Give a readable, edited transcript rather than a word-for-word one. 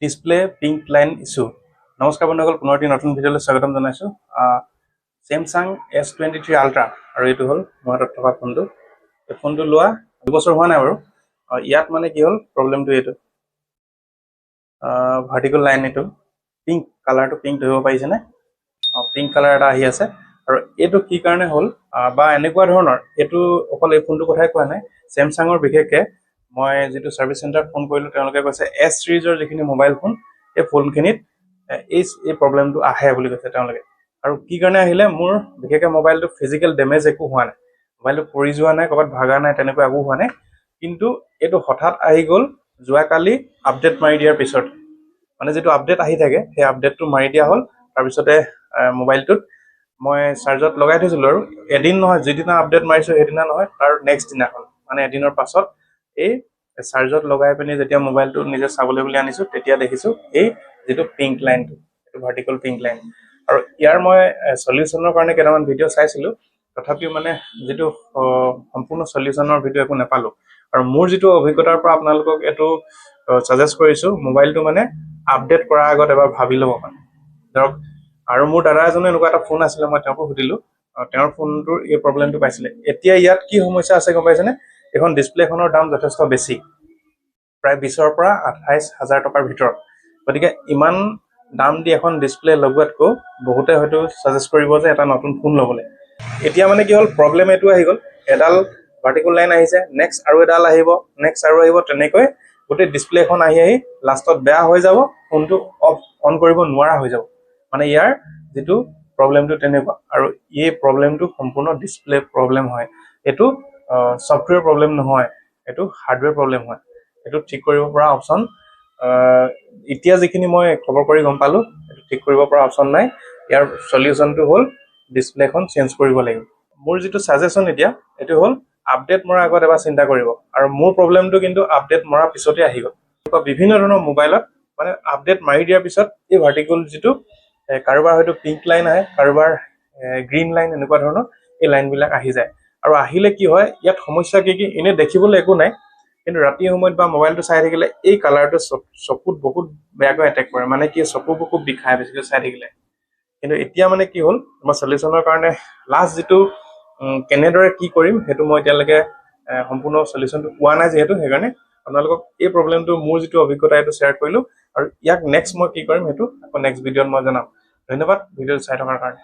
Display pink line issue. নমস্কাৰ বন্ধুসকল, পুনৰ এটি নতুন ভিডিঅ'লৈ স্বাগতম জনাইছোঁ। Samsung S23 Ultra আৰু এইটো হ'ল মোৰ হাতত থকা ফোনটো। এই ফোনটো লোৱা 2 বছৰ হোৱা নাই বাৰু। ইয়াত মানে কি হ'ল প্ৰব্লেমটো এইটো, ভাৰ্টিকেল লাইন, এইটো পিঙ্ক কালাৰটো পিঙ্ক ধৰিব পাৰিছেনে? পিঙ্ক কালাৰ এটা আহি আছে আৰু এইটো কি কাৰণে হ'ল বা এনেকুৱা ধৰণৰ, এইটো অকল এই ফোনটোৰ কথাই কোৱা নাই, চেমচাঙৰ বিশেষকৈ মই যিটো ছাৰ্ভিচ চেণ্টাৰত ফোন কৰিলোঁ তেওঁলোকে কৈছে S সিৰিজৰ যিখিনি মোবাইল ফোন এই ফোনখিনিত এই প্ৰব্লেমটো আহে বুলি কৈছে তেওঁলোকে। আৰু কি কাৰণে আহিলে, মোৰ বিশেষকৈ মোবাইলটো ফিজিকেল ডেমেজ একো হোৱা নাই, মোবাইলটো পৰি যোৱা নাই, ক'ৰবাত ভাগা নাই, তেনেকুৱা একো হোৱা নাই, কিন্তু এইটো হঠাৎ আহি গ'ল যোৱাকালি আপডেট মাৰি দিয়াৰ পিছত। মানে যিটো আপডেট আহি থাকে সেই আপডেটটো মাৰি দিয়া হ'ল, তাৰপিছতে মোবাইলটোত মই চাৰ্জত লগাই থৈছিলোঁ আৰু এদিন নহয়, যিদিনা আপডেট মাৰিছোঁ সেইদিনা নহয়, তাৰ নেক্সট দিনাখন মানে এদিনৰ পাছত এই চাৰ্জত লগাই পিনি যেতিয়া মোবাইলটো নিজে চাবলৈ বুলি আনিছোঁ তেতিয়া দেখিছোঁ এই যিটো পিঙ্ক লাইনটো, এইটো ভাৰ্টিকেল পিঙ্ক লাইন। আৰু ইয়াৰ মই চলিউশ্যনৰ কাৰণে কেইটামান ভিডিঅ' চাইছিলোঁ, তথাপিও মানে যিটো সম্পূৰ্ণ চলিউশ্যনৰ ভিডিঅ' একো নাপালোঁ। আৰু মোৰ যিটো অভিজ্ঞতাৰ পৰা আপোনালোকক এইটো ছাজেষ্ট কৰিছোঁ, মোবাইলটো মানে আপডেট কৰাৰ আগত এবাৰ ভাবি ল'ব মানে। ধৰক, আৰু মোৰ দাদা এজনে এনেকুৱা এটা ফোন আছিলে, মই তেওঁকো সুধিলোঁ, তেওঁৰ ফোনটোৰ এই প্ৰব্লেমটো পাইছিলে। এতিয়া ইয়াত কি সমস্যা আছে গম পাইছেনে? এইখন ডিছপ্লেখনৰ দাম যথেষ্ট বেছি, প্ৰায় 20,000 পৰা 28,000 টকাৰ ভিতৰত। গতিকে ইমান দাম দি এখন ডিছপ্লে লগোৱাতকৈ বহুতে হয়তো ছাজেষ্ট কৰিব যে এটা নতুন ফোন ল'বলৈ। এতিয়া মানে কি হ'ল, প্ৰব্লেম এইটো আহি গ'ল, এডাল ভাৰ্টিকেল লাইন আহিছে, নেক্সট আৰু এডাল আহিব, নেক্সট আৰু আহিব, তেনেকৈ গোটেই ডিছপ্লেখন আহি লাষ্টত বেয়া হৈ যাব, ফোনটো অন কৰিব নোৱাৰা হৈ যাব। মানে ইয়াৰ যিটো প্ৰব্লেমটো তেনেকুৱা, আৰু এই প্ৰব্লেমটো সম্পূৰ্ণ ডিছপ্লে প্ৰব্লেম হয়। এইটো ছফ্টৱেৰ প্ৰব্লেম নহয়, এইটো হাৰ্ডৱেৰ প্ৰব্লেম হয়। এইটো ঠিক কৰিব পৰা অপশ্যন এতিয়া যিখিনি মই খবৰ কৰি গম পালোঁ, এইটো ঠিক কৰিব পৰা অপশ্যন নাই। ইয়াৰ চলিউশ্যনটো হ'ল ডিছপ্লেখন চেঞ্জ কৰিব লাগিব। মোৰ যিটো ছাজেশ্যন এতিয়া এইটো হ'ল, আপডেট মৰাৰ আগত এবাৰ চিন্তা কৰিব। আৰু মোৰ প্ৰব্লেমটো কিন্তু আপডেট মৰাৰ পিছতে আহি গ'ল। বিভিন্ন ধৰণৰ মোবাইলত মানে আপডেট মাৰি দিয়াৰ পিছত এই ভাৰ্টিকেল যিটো কাৰোবাৰ হয়তো পিঙ্ক লাইন আহে, কাৰোবাৰ গ্ৰীণ লাইন, এনেকুৱা ধৰণৰ এই লাইনবিলাক আহি যায়। আৰু আহিলে কি হয়, ইয়াত সমস্যা কি এনেই দেখিবলৈ একো নাই, কিন্তু ৰাতি সময়ত বা মোবাইলটো চাই থাকিলে এই কালাৰটো চকুত বহুত বেয়াকৈ এটেক কৰে। মানে কি, চকুবোৰ খুব বিষায় বেছিকৈ চাই থাকিলে। কিন্তু এতিয়া মানে কি হ'ল, মই চলিউশ্যনৰ কাৰণে লাষ্ট যিটো কেনেদৰে কি কৰিম সেইটো মই এতিয়ালৈকে সম্পূৰ্ণ চলিউশ্যনটো পোৱা নাই, যিহেতু সেইকাৰণে আপোনালোকক এই প্ৰব্লেমটো, মোৰ যিটো অভিজ্ঞতা এইটো শ্বেয়াৰ কৰিলোঁ। আৰু ইয়াক নেক্সট মই কি কৰিম সেইটো আকৌ নেক্সট ভিডিঅ'ত মই জনাম। ধন্যবাদ ভিডিঅ'টো চাই থকাৰ কাৰণে।